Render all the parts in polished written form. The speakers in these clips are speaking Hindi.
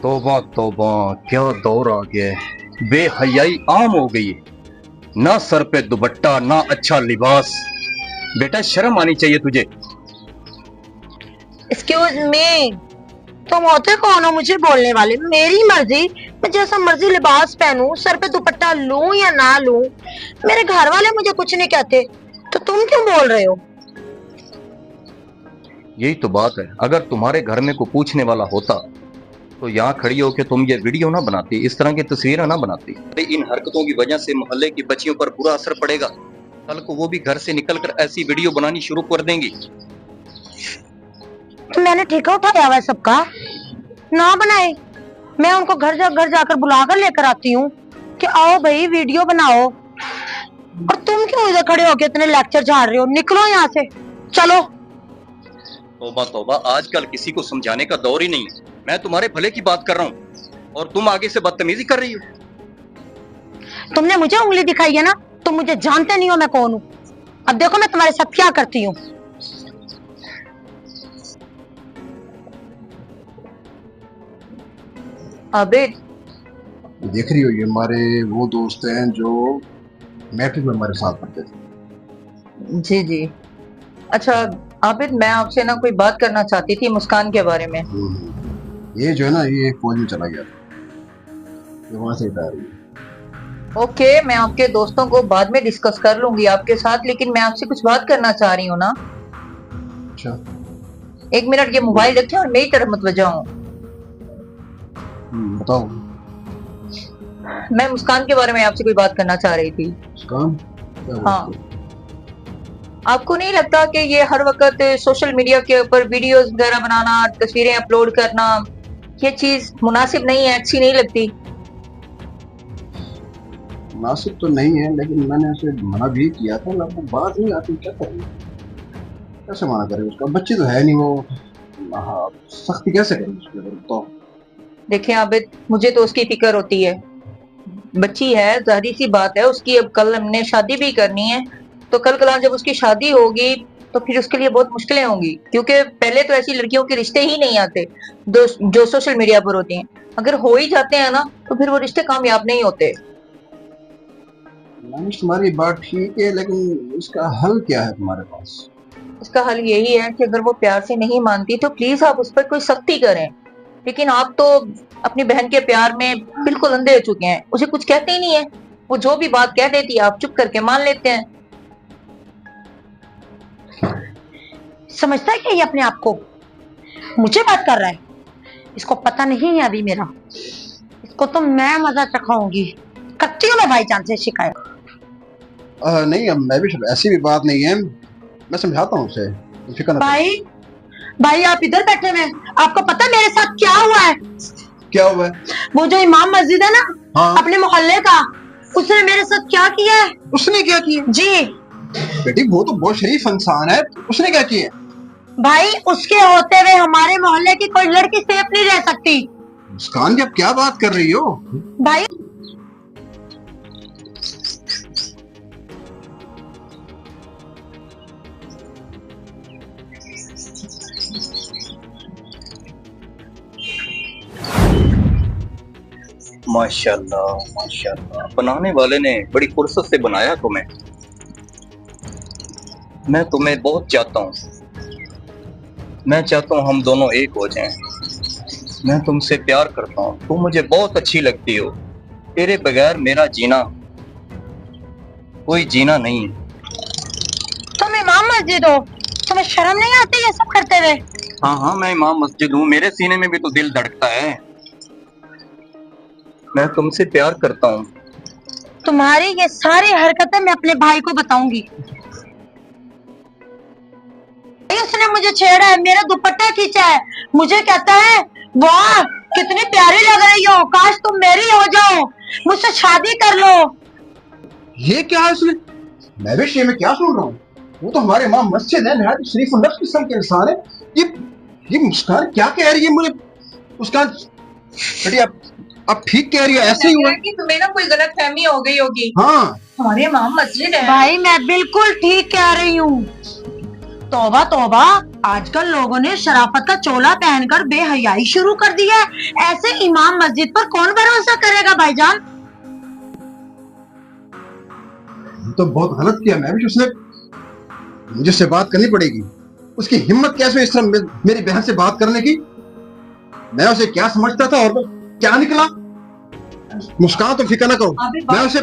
तौबा तौबा, क्या दौर आ गया है। बेहयाई आम हो गई है। ना सर पे दुपट्टा, ना अच्छा लिबास। बेटा शर्म आनी चाहिए तुझे। एक्सक्यूज मी, तुम होते कौन हो मुझे बोलने वाले? मेरी मर्जी, मैं जैसा मर्जी लिबास पहनूं, सर पे दुपट्टा लूं या ना लूं, मेरे घर वाले मुझे कुछ नहीं कहते, तो तुम क्यों बोल रहे हो? यही तो बात है। अगर तुम्हारे घर में कोई पूछने वाला होता तो यहाँ खड़ी हो के तुम ये वीडियो ना बनाती, इस तरह की तस्वीरें ना बनाती। इन हरकतों की वजह से मोहल्ले की बच्चियों पर बुरा असर पड़ेगा। कल को वो भी घर से निकलकर ऐसी वीडियो बनानी शुरू कर देंगी। तो मैंने ठेका उठाया हुआ है सबका, ना बनाए। मैं उनको घर जाकर बुलाकर लेकर आती हूँ कि आओ भाई वीडियो बनाओ, और तुम क्यों इधर खड़े होके इतने लेक्चर झाड़ रहे हो? निकलो यहाँ से, चलो। तौबा तौबा, आजकल किसी को समझाने का दौर ही नहीं है। मैं तुम्हारे भले की बात कर रहा हूँ और तुम आगे से बदतमीजी कर रही हो। तुमने मुझे उंगली दिखाई है ना, तुम मुझे जानते नहीं हो मैं कौन हूँ। अब देखो मैं तुम्हारे साथ क्या करती हूँ। आबिद, देख रही हो, ये हमारे वो दोस्त हैं जो मैट्रिक में हमारे साथ पढ़ते थे। जी जी। अच्छा आबिद, मैं आपसे ना कोई बात करना चाहती थी मुस्कान के बारे में। ये जो है ना, ये फौज में चला गया था, ये वहां से रिटायर हुई। ओके, मैं आपके दोस्तों को बाद में डिस्कस कर लूंगी आपके साथ, लेकिन मैं आपसे कुछ बात करना चाह रही हूँ ना। अच्छा, एक मिनट, ये मोबाइल रखें और मेरी तरफ मतवजा हूँ। बताओ। मैं मुस्कान के बारे में आपसे कोई बात करना चाह रही थी। मुस्कान? क्या हुआ? हाँ, आपको नहीं लगता कि ये हर वक्त सोशल मीडिया के ऊपर वीडियोस वगैरह बनाना, तस्वीरें अपलोड करना, ये चीज मुनासिब नहीं है, अच्छी नहीं लगती? मुनासिब तो नहीं है, लेकिन मैंने उसे मना भी किया था, लेकिन बात नहीं आती, क्या करें, कैसे मना करें उसका? बच्ची तो है नहीं वो। हाँ, सख्ती कैसे करें उसके ऊपर, बताओ। देखिए आबिद, मुझे तो उसकी फिक्र होती है। बच्ची है, जाहिर सी बात है, उसकी अब कल हमने शादी भी करनी है, तो कल कल जब उसकी शादी होगी तो फिर उसके लिए बहुत मुश्किलें होंगी, क्योंकि पहले तो ऐसी लड़कियों के रिश्ते ही नहीं आते जो सोशल मीडिया पर होती हैं। अगर हो ही जाते हैं ना, तो फिर वो रिश्ते कामयाब नहीं होते। मैंने तुम्हारी बात ठीक है, लेकिन इसका हल क्या है तुम्हारे पास? इसका हल यही है कि अगर वो प्यार से नहीं मानती तो प्लीज आप उस पर कोई सख्ती करें, लेकिन आप तो अपनी बहन के प्यार में बिल्कुल अंधे हो चुके हैं, उसे कुछ कहते ही नहीं है। वो जो भी बात कह देती है आप चुप करके मान लेते हैं। समझता है क्या ये अपने आप को? मुझे बात कर रहा है, इसको पता नहीं है अभी मेरा, इसको तो मैं मजा चखाऊंगी। करती हूँ मैं भाईजान से शिकायत। नहीं, अब मैं भी, ऐसी भी बात नहीं है, मैं समझाता हूँ उसे, फिक्र ना करो। भाई भाई आप इधर बैठे हुए हैं, आपको पता है मेरे साथ क्या हुआ है? क्या हुआ है? वो जो इमाम मस्जिद है ना, हाँ। अपने मोहल्ले का, उसने मेरे साथ क्या किया है? उसने क्या किया? जी बेटी, वो तो बहुत शरीफ इंसान है, उसने क्या किया? भाई, उसके होते हुए हमारे मोहल्ले की कोई लड़की सेफ नहीं रह सकती। मुस्कान जी, आप क्या बात कर रही हो? भाई माशाल्लाह माशाल्लाह, बनाने वाले ने बड़ी फुर्सत से बनाया तुम्हें। मैं तुम्हें बहुत चाहता हूँ। मैं चाहता हूँ हम दोनों एक हो जाएं। मैं तुमसे प्यार करता हूँ, तुम मुझे बहुत अच्छी लगती हो। तेरे बगैर मेरा जीना कोई जीना नहीं है। तुम इमाम मस्जिद हो, तुम्हें शर्म नहीं आती ये सब करते हुए? हाँ हाँ, मैं इमाम मस्जिद हूँ, मेरे सीने में भी तो दिल धड़कता है। मैं तुमसे प्यार करता हूँ। तुम्हारी ये सारी हरकतें मैं अपने भाई को बताऊंगी। उसने मुझे छेड़ा है, मेरा दुपट्टा खींचा है, मुझे कहता है वाह कितनी प्यारी लग रही हो, काश तुम मेरी हो जाओ, मुझसे शादी कर लो। ये क्या है उसने? मैं भी ये में क्या सुन रहा हूँ? वो तो हमारे इमाम मस्जिद है, नहायत शरीफ और नफ्स किस्म के इंसान है। ये मुस्कान क्या कह रही है मुझे? मुस्कान बेटी, अब ठीक कह रही है, ऐसे ही हुआ। कि तुम्हें ना कोई गलत फहमी हो गई होगी। हाँ हमारे इमाम मस्जिद है। भाई मैं बिल्कुल ठीक कह रही हूँ। तौबा तौबा, आजकल लोगों ने शराफत का चोला पहनकर बेहयाई शुरू कर दी है। ऐसे इमाम मस्जिद पर कौन भरोसा करेगा भाईजान। तो बहुत गलत किया मैं भी। उसने मुझसे बात करनी पड़ेगी। उसकी हिम्मत कैसे हुई इस तरह मेरी बहन से बात करने की। मैं उसे क्या समझता था और वो क्या निकला। मुस्कान, तो फिक्र ना करो। मैं उसे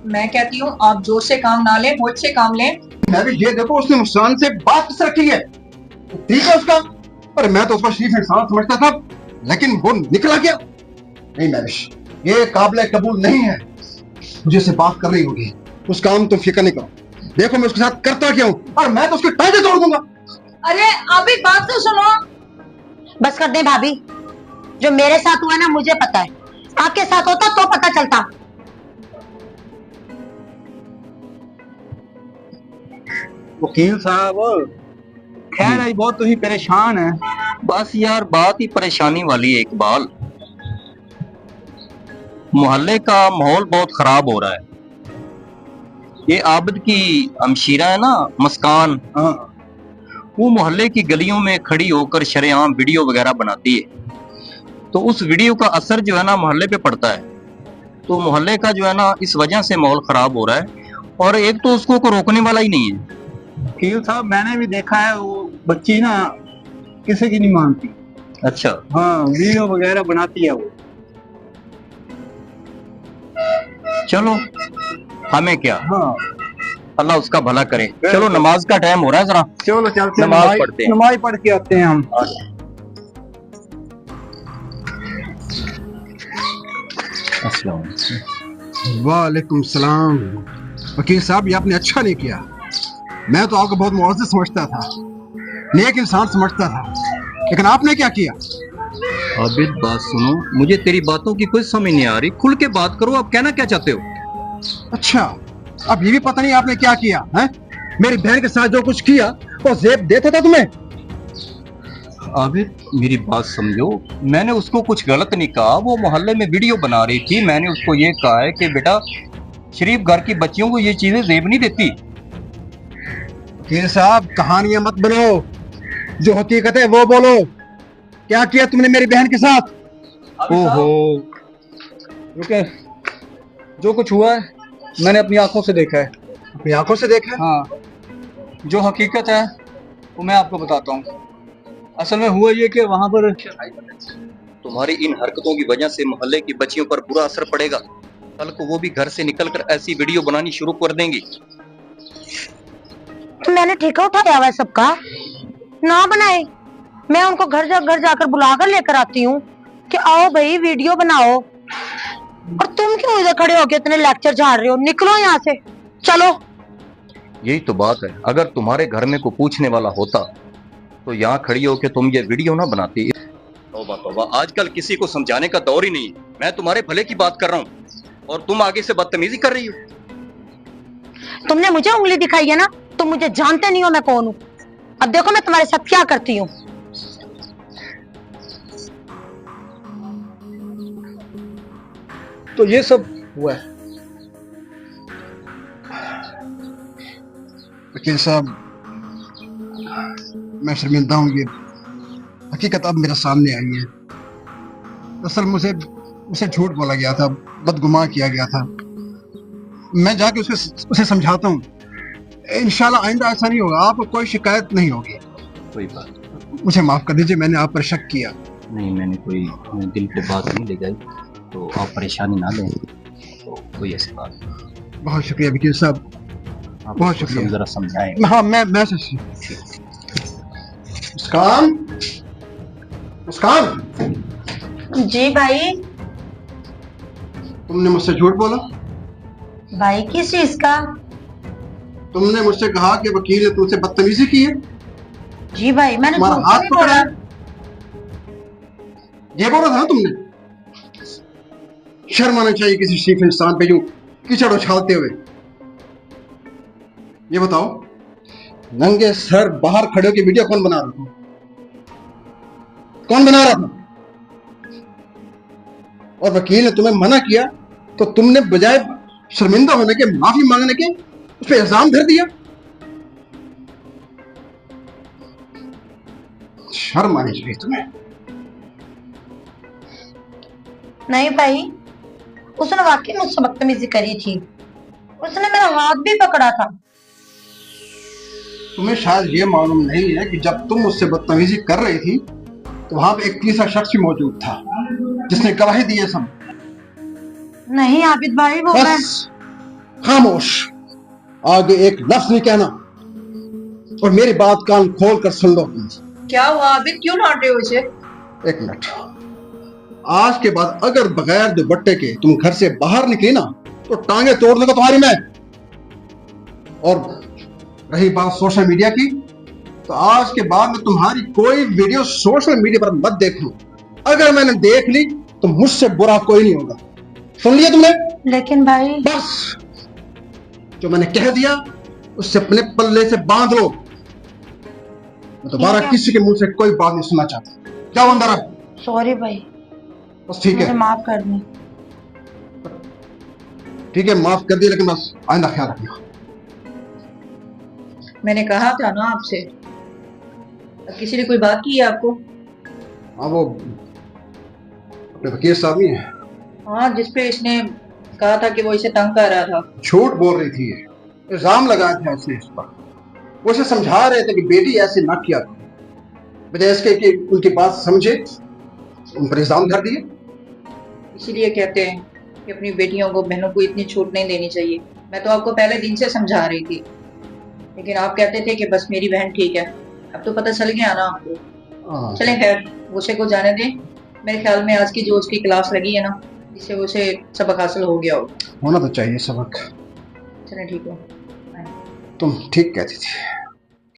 मैं कहती हूँ आप जोर से काम ना लें, होश से काम लें। मैं भी ये देखो उसने मुस्कान से बात किस रखी है। ठीक है उसका, पर मैं तो उसका शरीफ इंसान समझता था, लेकिन वो निकला क्या। नहीं मैविश, ये काबिल कबूल नहीं है। मुझे से बात कर रही होगी। उस काम तुम फिक्र नहीं करो। देखो मैं उसके साथ करता क्या हूँ, और मैं तो उसके टांगे तोड़ दूंगा। अरे अभी बात तो सुनो। बस कर दे भाभी, जो मेरे साथ हुआ ना मुझे पता है, आपके साथ होता तो पता चलता। वकील साहब, खैर आई बहुत तुम परेशान है। बस यार बात ही परेशानी वाली है इकबाल। मोहल्ले का माहौल बहुत खराब हो रहा है। ये आबिद की हमशीरा है ना मुस्कान, हाँ, वो मोहल्ले की गलियों में खड़ी होकर शरेआम वीडियो वगैरह बनाती है। तो उस वीडियो का असर जो है ना मोहल्ले पे पड़ता है। तो मोहल्ले का जो है ना इस वजह से माहौल खराब हो रहा है, और एक तो उसको कोई रोकने वाला ही नहीं है। वकील साहब मैंने भी देखा है, वो बच्ची ना किसी की नहीं मानती। अच्छा, हाँ, वीडियो वगैरह बनाती है वो। चलो हमें क्या, हाँ अल्लाह उसका भला करे। चलो नमाज का टाइम हो रहा है, जरा चलो चलते हैं, नमाज पढ़ते हैं। नमाज पढ़ के आते हैं हम। वालेकुम सलाम। वकील साहब, ये आपने अच्छा नहीं किया। मैं तो आपको बहुत मुआवजा समझता था, नेक इंसान समझता था, लेकिन आपने क्या किया। आबिद बात सुनो, मुझे तेरी बातों की कोई समझ नहीं आ रही। खुल के बात करो, आप कहना क्या चाहते हो। अच्छा, अब ये भी पता नहीं आपने क्या किया है। मेरी बहन के साथ जो कुछ किया वो जेब देता था तुम्हें। आबिद मेरी बात समझो, मैंने उसको कुछ गलत नहीं कहा। वो मोहल्ले में वीडियो बना रही थी, मैंने उसको ये कहा है कि बेटा शरीफ घर की बच्चियों को ये चीजें जेब नहीं देती। वकील साहब, कहानियां मत बनाओ, जो हकीकत है वो बोलो। क्या किया तुमने मेरी बहन के साथ। ओहो, रुके, जो कुछ हुआ है मैंने अपनी आंखों से देखा है। अपनी आंखों से देखा। हाँ, जो हकीकत है वो मैं आपको बताता हूँ। असल में हुआ ये कि वहां पर तुम्हारी इन हरकतों की वजह से मोहल्ले की बच्चियों पर बुरा असर पड़ेगा। कल को वो भी घर से निकलकर ऐसी वीडियो बनानी शुरू कर देंगी। तो मैंने ठेका उठाया हुआ है सबका, ना बनाए। मैं उनको घर जाकर बुलाकर लेकर आती हूँ कि आओ भाई वीडियो बनाओ। और तुम क्यों इधर खड़े होके इतने लेक्चर झाड़ रहे हो। निकलो यहाँ से, चलो। यही तो बात है, अगर तुम्हारे घर में कोई पूछने वाला होता तो यहाँ खड़ी हो के तुम ये वीडियो ना बनाती। तौबा तौबा, आजकल किसी को समझाने का दौर ही नहीं है। मैं तुम्हारे भले की बात कर रहा हूँ और तुम आगे से बदतमीजी कर रही हो। तुमने मुझे उंगली दिखाई है ना, तुम मुझे जानते नहीं हो मैं कौन हूँ। अब देखो मैं तुम्हारे साथ क्या करती हूँ। तो ये सब हुआ है। वकील साहब, मैं शर्मिंदा हूँ। ये हकीकत अब मेरे सामने आई है। असल मुझे झूठ बोला गया था, बदगुमान किया गया था। मैं जाके उसे समझाता हूँ। इंशाल्लाह आइंदा ऐसा नहीं होगा, आपको कोई शिकायत नहीं होगी। कोई बात मुझे माफ कर दीजिए, मैंने आप पर शक किया। नहीं, मैंने कोई दिल पे बात नहीं ले गई, तो आप परेशानी ना लें। तो कोई ऐसी बात नहीं। बहुत शुक्रिया वकील साहब, आप बहुत उसको शुक्रिया। जरा समझाएं। हाँ, मैं मुस्कान, मुस्कान, जी भाई। तुमने मुझसे झूठ बोला। भाई किस चीज का। तुमने मुझसे कहा कि वकील ने तुमसे बदतमीजी की है। जी भाई, मैंने तुम्हारा झूठ हाथ नहीं पकड़ा बोला। है। ये बोला था ना तुमने। शर्म आना चाहिए किसी शरीफ इंसान पे यूं कीचड़ उछालते हुए। ये बताओ, नंगे सर बाहर खड़े होकर वीडियो कौन बना रहा था। कौन बना रहा था। और वकील ने तुम्हें मना किया तो तुमने बजाय शर्मिंदा होने के, माफी मांगने के, उस पर इल्जाम धर दिया। शर्म आनी चाहिए तुम्हें। नहीं भाई, उसने वाकई मुझसे बदतमीजी करी थी, उसने मेरा हाथ भी पकड़ा था। तुम्हें शायद ये मालूम नहीं है कि जब तुम मुझसे बदतमीजी कर रही थी तो वहां पे एक तीसरा शख्स भी मौजूद था जिसने गवाही दी है सब। नहीं आबिद भाई, वो मैं बस खामोश, आगे एक लफ्ज नहीं कहना और मेरी बात कान खोल कर सुन लो। क्या हुआ आबिद, क्यों डांट रहे हो इसे? एक मिनट, आज के बाद अगर बगैर दुपट्टे के तुम घर से बाहर निकली ना तो टांगे तोड़ दूंगा तुम्हारी मैं। और रही बात सोशल मीडिया की, तो आज के बाद मैं तुम्हारी कोई वीडियो सोशल मीडिया पर मत देखूं। अगर मैंने देख ली तो मुझसे बुरा कोई नहीं होगा। सुन लिया तुमने? लेकिन भाई, बस जो मैंने कह दिया उससे अपने पल्ले से बांध लो। मैं दोबारा किसी के मुंह से कोई बात नहीं सुनना चाहता। जाओ अंदर अब। सॉरी भाई, बस ठीक मुझे है, माफ कर दे। ठीक है, माफ कर दिया, लेकिन बस आइंदा ख्याल रखना। मैंने कहा था ना आपसे। किसी ने कोई बात की है आपको? हाँ, वो अपने वकील साहब ही हैं। हाँ, जिसपे इसने कहा था कि वो इसे तंग कर रहा था। झूठ बोल रही थी, इल्जाम लगाया था इसने इस पर। वो उसे समझा रहे थे कि बेटी ऐसे ना किया करो, बजाय इसके कि उनकी बात समझे, उन पर इल्जाम धर दिए। इसीलिए कहते हैं कि अपनी बेटियों को, बहनों को इतनी छूट नहीं देनी चाहिए। मैं तो आपको पहले दिन से समझा रही थी, लेकिन आप कहते थे कि बस मेरी बहन ठीक है। अब तो पता चल गया ना आपको। चलें खैर, उसे को जाने दें। मेरे ख्याल में आज की जो उसकी क्लास लगी है ना, इससे उसे सबक हासिल हो गया होगा। होना तो चाहिए सबक। चलें, ठीक है। तुम ठीक कहती थी।